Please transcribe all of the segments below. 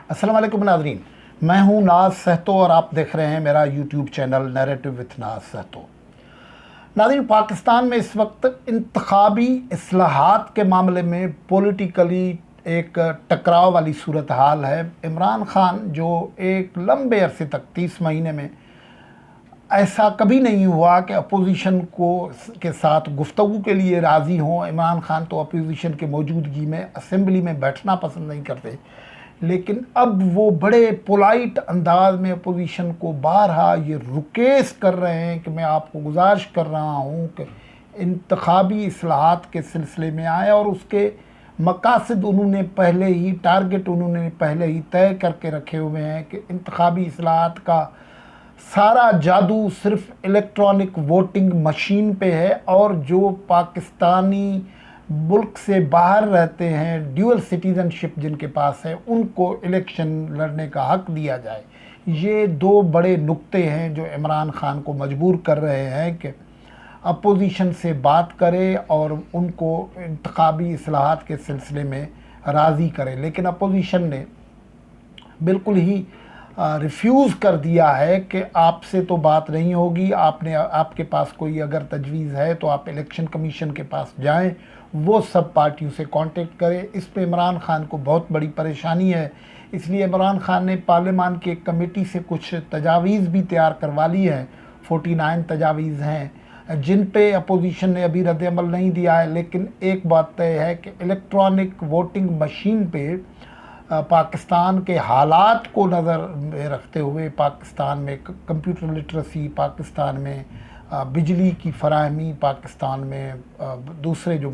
अस्सलाम वालेकुम नाज़रीन, मैं हूं नाज सहतो और आप देख रहे हैं मेरा यूट्यूब चैनल नैरेटिव विथ नाज सहतो। नाज़रीन, पाकिस्तान में इस वक्त इंतखाबी इस्लाहात के मामले में पॉलिटिकली एक टकराव वाली सूरत हाल है। इमरान खान जो एक लंबे अरसे तक 30 महीने में ऐसा कभी नहीं हुआ कि अपोजिशन को के साथ गुफ्तगू के लिए राज़ी हों। इमरान खान तो अपोजिशन के मौजूदगी में असेंबली में बैठना पसंद नहीं करते, लेकिन अब वो बड़े पोलाइट अंदाज में अपोजिशन को बारहा ये रिक्वेस्ट कर रहे हैं कि मैं आपको गुजारिश कर रहा हूँ कि इंतखाबी इस्लाहात के सिलसिले में आए, और उसके मकासद उन्होंने पहले ही टारगेट उन्होंने पहले ही तय करके रखे हुए हैं कि इंतखाबी इस्लाहात का सारा जादू सिर्फ इलेक्ट्रॉनिक वोटिंग मशीन पे है, और जो पाकिस्तानी मुल्क से बाहर रहते हैं, ड्यूअल सिटीज़नशिप जिनके पास है, उनको इलेक्शन लड़ने का हक दिया जाए। ये दो बड़े नुक्ते हैं जो इमरान खान को मजबूर कर रहे हैं कि अपोजिशन से बात करे और उनको इंतखाबी इस्लाहात के सिलसिले में राज़ी करे। लेकिन अपोजिशन ने बिल्कुल ही रिफ्यूज़ कर दिया है कि आपसे तो बात नहीं होगी, आपके पास कोई अगर तजवीज़ है तो आप इलेक्शन कमीशन के पास जाएं, वो सब पार्टियों से कांटेक्ट करें। इस पे इमरान खान को बहुत बड़ी परेशानी है। इसलिए इमरान खान ने पार्लियामान की एक कमेटी से कुछ तजावीज़ भी तैयार करवा ली हैं। 49 तजावीज़ हैं जिन पे अपोजिशन ने अभी रद्द-ए-अमल नहीं दिया है। लेकिन एक बात तय है कि इलेक्ट्रॉनिक वोटिंग मशीन पे पाकिस्तान के हालात को नज़र में रखते हुए, पाकिस्तान में कंप्यूटर लिटरेसी, पाकिस्तान में बिजली की फराहमी, पाकिस्तान में दूसरे जो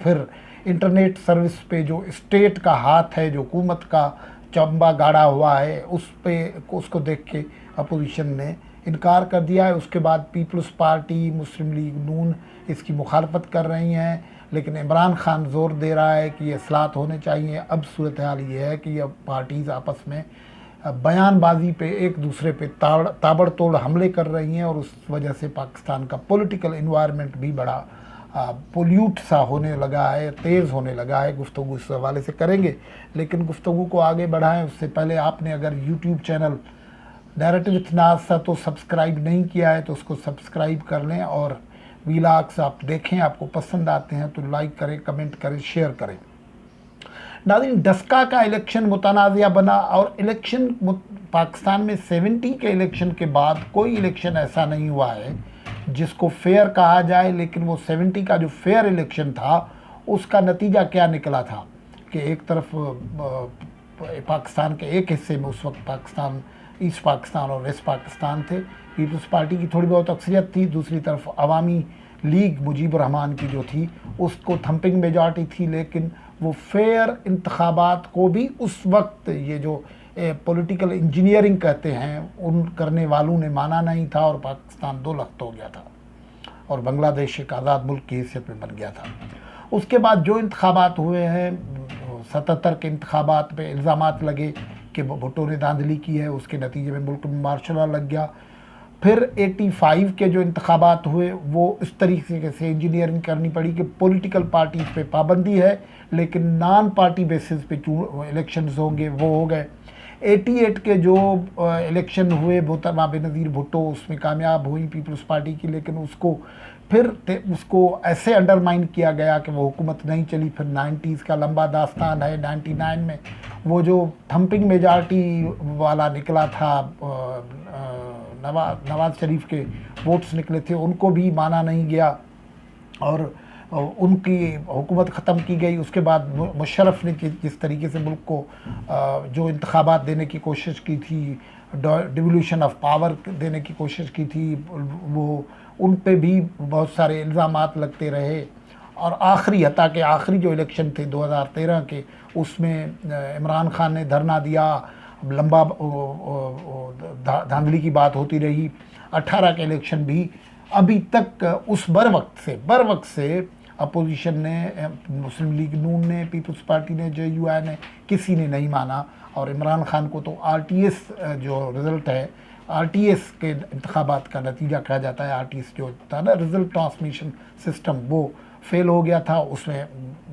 फिर इंटरनेट सर्विस पे जो स्टेट का हाथ है, जो हुकूमत का चंबा गाड़ा हुआ है, उसको देख के अपोजिशन ने इनकार कर दिया है। उसके बाद पीपल्स पार्टी, मुस्लिम लीग नून इसकी मुखालफत कर रही हैं, लेकिन इमरान खान ज़ोर दे रहा है कि ये इस्लाहात होने चाहिए। अब सूरत हाल ये है कि ये पार्टीज़ आपस में बयानबाजी पे एक दूसरे पे ताबड़तोड़ हमले कर रही हैं, और उस वजह से पाकिस्तान का पॉलिटिकल इन्वायरमेंट भी बड़ा पोल्यूट सा होने लगा है, तेज़ होने लगा है। गुफ्तगू इस हवाले से करेंगे, लेकिन गुफ्तगू को आगे बढ़ाएं उससे पहले आपने अगर यूट्यूब चैनल नैरेटिव विथ नाज सहतो सब्सक्राइब नहीं किया है तो उसको सब्सक्राइब कर लें, और व्लॉग्स आप देखें, आपको पसंद आते हैं तो लाइक करें, कमेंट करें, शेयर करें। नाज़रीन, डस्का का इलेक्शन मुतनाज़िया बना, और इलेक्शन पाकिस्तान में 70 के इलेक्शन के बाद कोई इलेक्शन ऐसा नहीं हुआ है जिसको फेयर कहा जाए। लेकिन वो 70 का जो फेयर इलेक्शन था उसका नतीजा क्या निकला था कि एक तरफ पाकिस्तान के एक हिस्से में उस वक्त पाकिस्तान, ईस्ट पाकिस्तान और वेस्ट पाकिस्तान थे, पीपल्स पार्टी की थोड़ी बहुत अक्सरियत थी। दूसरी तरफ अवामी लीग मुजीबुर रहमान की जो थी उसको थंपिंग मेजॉरिटी थी। लेकिन वो फेयर इंतखाबात को भी उस वक्त ये जो पॉलिटिकल इंजीनियरिंग कहते हैं उन करने वालों ने माना नहीं था, और पाकिस्तान दो लख्त हो गया था और बांग्लादेश एक आज़ाद मुल्क की हैसियत में बन गया था। उसके बाद जो इंतखाबात हुए हैं, 77 के इंतखाबात पे इल्ज़ामात लगे कि भुट्टो ने धांधली की है, उसके नतीजे में मुल्क में मार्शल लॉ लग गया। फिर 85 के जो इंतखाबात हुए वो इस तरीके से इंजीनियरिंग करनी पड़ी कि पॉलिटिकल पार्टीज़ पे पाबंदी है, लेकिन नॉन पार्टी बेसिस पे इलेक्शंस होंगे, वो हो गए। 88 के जो इलेक्शन हुए, मोहतरमा बेनज़ीर भुट्टो उसमें कामयाब हुई पीपल्स पार्टी की, लेकिन उसको ऐसे अंडरमाइन किया गया कि वो हुकूमत नहीं चली। फिर 90s का लंबा दास्तान है। 99 में वो जो थंपिंग मेजॉरिटी वाला निकला था, नवाज शरीफ के वोट्स निकले थे, उनको भी माना नहीं गया और उनकी हुकूमत ख़त्म की गई। उसके बाद मुशर्रफ ने जिस तरीके से मुल्क को जो इंतखाबात देने की कोशिश की थी, डिवोल्यूशन ऑफ पावर देने की कोशिश की थी, वो उन पे भी बहुत सारे इल्ज़ामात लगते रहे। और हत्ता के आखिरी जो इलेक्शन थे 2013 के, उसमें इमरान खान ने धरना दिया, लंबा धांधली की बात होती रही। 18 के इलेक्शन भी अभी तक उस बर वक्त से अपोजिशन ने, मुस्लिम लीग नून ने, पीपल्स पार्टी ने, JUI ने, किसी ने नहीं माना। और इमरान खान को तो RTS जो रिज़ल्ट है, RTS के इंतखाबात का नतीजा कहा जाता है। RTS जो था ना, रिज़ल्ट ट्रांसमिशन सिस्टम, वो फेल हो गया था, उसमें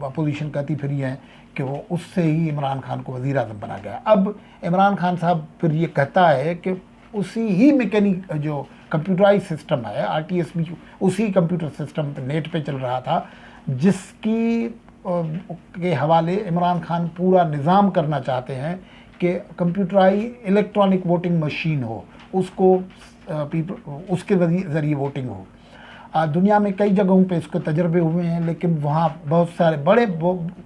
अपोजिशन कहती फिर है कि वो उससे ही इमरान खान को वज़ीर आज़म बना गया। अब इमरान खान साहब फिर ये कहता है कि उसी ही मैकेनिक जो कंप्यूटराइज सिस्टम है, आरटीएस भी उसी कंप्यूटर सिस्टम पे नेट पे चल रहा था, जिसकी के हवाले इमरान खान पूरा निज़ाम करना चाहते हैं कि कंप्यूटराइज इलेक्ट्रॉनिक वोटिंग मशीन हो, उसको उसके ज़रिए वोटिंग हो। दुनिया में कई जगहों पे इसके तजर्बे हुए हैं, लेकिन वहाँ बहुत सारे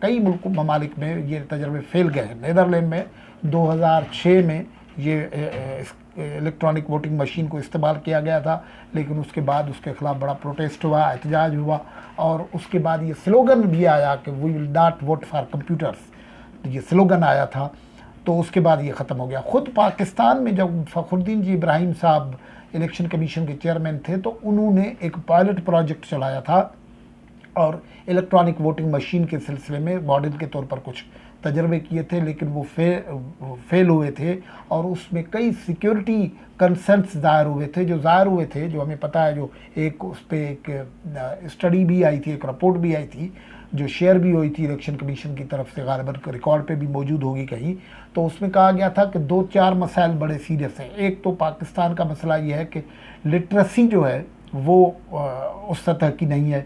कई ममालिक में ये तजर्बे फेल गए हैं। नीदरलैंड में 2006 में ये इलेक्ट्रॉनिक वोटिंग मशीन को इस्तेमाल किया गया था, लेकिन उसके बाद उसके ख़िलाफ़ बड़ा प्रोटेस्ट हुआ, एहतजाज हुआ, और उसके बाद ये स्लोगन भी आया कि we will not vote for computers, ये स्लोगन आया था, तो उसके बाद ये ख़त्म हो गया। ख़ुद पाकिस्तान में जब फ़खरुद्दीन जी इब्राहिम साहब इलेक्शन कमीशन के चेयरमैन थे, तो उन्होंने एक पायलट प्रोजेक्ट चलाया था और इलेक्ट्रॉनिक वोटिंग मशीन के सिलसिले में मॉडल के तौर पर कुछ तजर्बे किए थे, लेकिन वो फेल हुए थे, और उसमें कई सिक्योरिटी कंसर्न्स ज़ाहिर हुए थे, जो हमें पता है, जो एक उस पर एक स्टडी भी आई थी, एक रिपोर्ट भी आई थी, जो शेयर भी हुई थी इलेक्शन कमीशन की तरफ से, गालिबन रिकॉर्ड पे भी मौजूद होगी कहीं। तो उसमें कहा गया था कि 2-4 मसाइल बड़े सीरियस हैं। एक तो पाकिस्तान का मसला ये है कि लिटरेसी जो है वो उस सतह की नहीं है।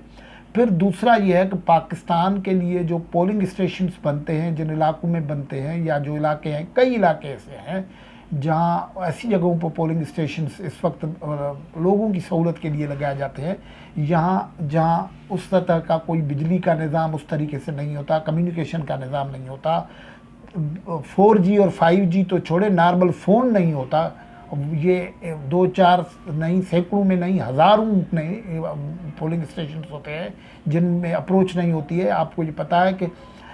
फिर दूसरा ये है कि पाकिस्तान के लिए जो पोलिंग स्टेशंस बनते हैं, जिन इलाकों में बनते हैं, या जो इलाके हैं, कई इलाके ऐसे हैं जहाँ ऐसी जगहों पर पोलिंग स्टेशंस इस वक्त लोगों की सहूलत के लिए लगाए जाते हैं, जहाँ उस सतह का कोई बिजली का निज़ाम उस तरीके से नहीं होता, कम्युनिकेशन का निज़ाम नहीं होता, 4G और 5G तो छोड़े, नॉर्मल फ़ोन नहीं होता। ये 2-4 नहीं, सैकड़ों में नहीं, हज़ारों नहीं पोलिंग स्टेशन होते हैं जिनमें अप्रोच नहीं होती है। आपको ये पता है कि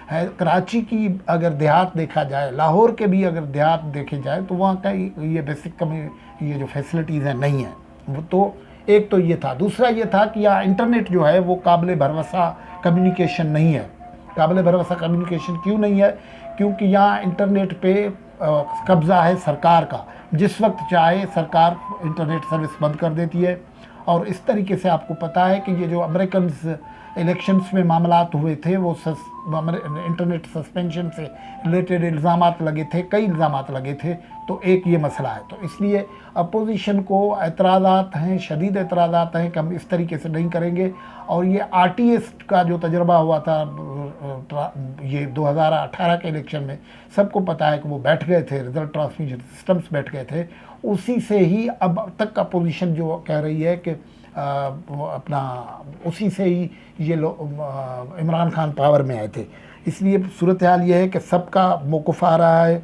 कराची की अगर देहात देखा जाए, लाहौर के भी अगर देहात देखे जाए, तो वहाँ का ये बेसिक ये जो फैसिलिटीज़ हैं नहीं हैं। वो तो एक तो ये था। दूसरा ये था कि यहाँ इंटरनेट जो है वो काबिल भरोसा कम्युनिकेशन नहीं है। काबिल भरोसा कम्युनिकेशन क्यों नहीं है? क्योंकि यहाँ इंटरनेट पे कब्ज़ा है सरकार का, जिस वक्त चाहे सरकार इंटरनेट सर्विस बंद कर देती है। और इस तरीके से आपको पता है कि ये जो अमेरिकन इलेक्शंस में मामलात हुए थे, वो इंटरनेट सस्पेंशन से रिलेटेड इल्ज़ामात लगे थे, कई इल्ज़ामात लगे थे। तो एक ये मसला है। तो इसलिए अपोजिशन को एतराज़ात हैं, शदीद एतराज़ात हैं कि हम इस तरीके से नहीं करेंगे। और ये आरटीएस का जो तजर्बा हुआ था ये 2018 के इलेक्शन में, सबको पता है कि वो बैठ गए थे, रिज़ल्ट ट्रांसमिशन सिस्टम्स बैठ गए थे। उसी से ही अब तक अपोजिशन जो कह रही है कि उसी से ही ये इमरान खान पावर में आए थे। इसलिए सूरत हाल ये है कि सबका मौक़िफ़ आ रहा है।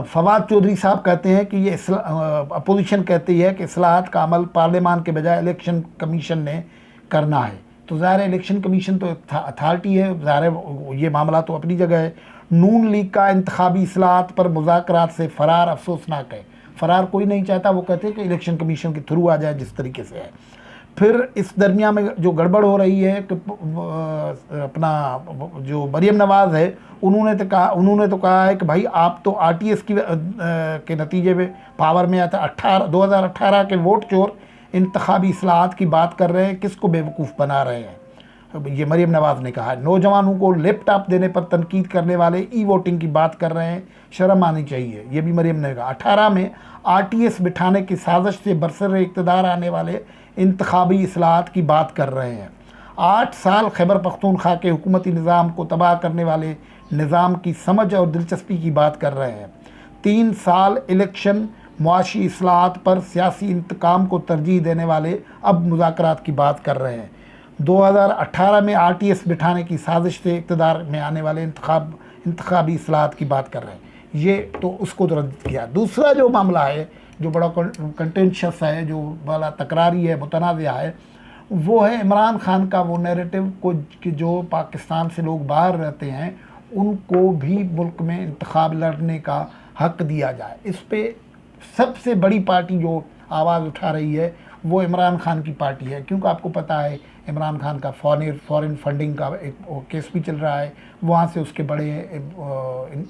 फवाद चौधरी साहब कहते हैं कि ये अपोजिशन कहती है कि इस्लाहात का अमल पार्लियामान के बजाय इलेक्शन कमीशन ने करना है। तो ज़ाहिर है इलेक्शन कमीशन तो अथॉरिटी है, ज़ाहिर है ये मामला तो अपनी जगह है। नून लीग का इंतखाबी इस्लाहात पर मुज़ाकरात से फ़रार अफसोसनाक है। फ़रार कोई नहीं चाहता, वो कहते हैं कि इलेक्शन कमीशन के थ्रू आ जाए जिस तरीके से है। फिर इस दरमियान में जो गड़बड़ हो रही है कि अपना जो मरियम नवाज़ है, उन्होंने तो कहा है कि भाई आप तो आरटीएस के नतीजे में पावर में आता 2018 के वोट चोर इंतखाबी इस्लाहात की बात कर रहे हैं, किसको बेवकूफ़ बना रहे हैं। ये मरियम नवाज़ ने कहा। नौजवानों को लैपटॉप देने पर तनकीद करने वाले ई वोटिंग की बात कर रहे हैं, शर्म आनी चाहिए। ये भी मरियम ने कहा। 18 में आरटीएस बिठाने की साजिश से बरसर इक़्तिदार आने वाले इंतखाबी इस्लाहात की बात कर रहे हैं। 8 साल खैबर पख्तूनख्वा के हुकूमती निज़ाम को तबाह करने वाले निज़ाम की समझ और दिलचस्पी की बात कर रहे हैं। 3 साल इलेक्शन मुआशी इस्लाहात पर सियासी इंतकाम को तरजीह देने वाले अब मुज़ाकरात की बात कर रहे हैं। 2018 में आरटीएस बिठाने की साजिश से इक़्तिदार में आने वाले इंतखाबी इस्लाहात की बात कर रहे हैं। ये तो उसको तो रद्द किया। दूसरा जो मामला है जो बड़ा कंटेंशियस है, जो बड़ा तकरारी है, मुतनाज़ा है, वो है इमरान खान का वो नैरेटिव को कि जो पाकिस्तान से लोग बाहर रहते हैं उनको भी मुल्क में इंतखाब लड़ने का हक़ दिया जाए। इस पर सबसे बड़ी पार्टी जो आवाज़ उठा रही है वो इमरान खान की पार्टी है, क्योंकि आपको पता है इमरान खान का फॉरेन फंडिंग का एक केस भी चल रहा है, वहाँ से उसके बड़े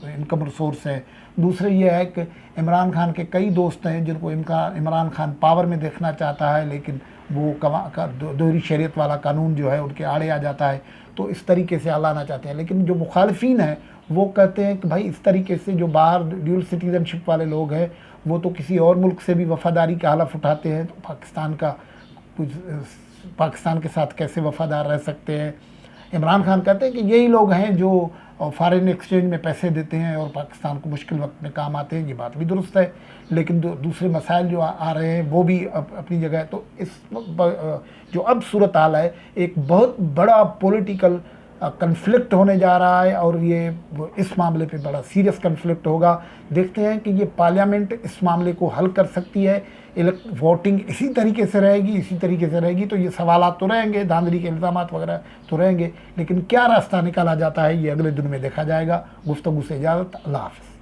इनकम सोर्स है। दूसरे ये है कि इमरान खान के कई दोस्त हैं जिनको इमरान खान पावर में देखना चाहता है, लेकिन वो दोहरी शरीयत वाला कानून जो है उनके आड़े आ जाता है, तो इस तरीके से लाना चाहते हैं। लेकिन जो मुखालिफिन हैं वो कहते हैं कि भाई इस तरीके से जो बाहर ड्यूल सिटीजनशिप वाले लोग हैं वो तो किसी और मुल्क से भी वफ़ादारी का हलफ उठाते हैं, तो पाकिस्तान के साथ कैसे वफ़ादार रह सकते हैं। इमरान खान कहते हैं कि यही लोग हैं जो फॉरेन एक्सचेंज में पैसे देते हैं और पाकिस्तान को मुश्किल वक्त में काम आते हैं। ये बात भी दुरुस्त है, लेकिन दूसरे मसाइल जो आ रहे हैं वो भी अपनी जगह है। तो इस जो अब सूरत हाल है, एक बहुत बड़ा पॉलिटिकल कन्फ्लिक्ट होने जा रहा है, और ये इस मामले पे बड़ा सीरियस कन्फ्लिक्ट होगा। देखते हैं कि ये पार्लियामेंट इस मामले को हल कर सकती है, वोटिंग इसी तरीके से रहेगी तो ये सवालात तो रहेंगे, धांधली के इल्ज़ामात वगैरह तो रहेंगे, लेकिन क्या रास्ता निकाला जाता है ये अगले दिन में देखा जाएगा। गुफ्तगू से इजाज़त, अल्लाह हाफ़िज़।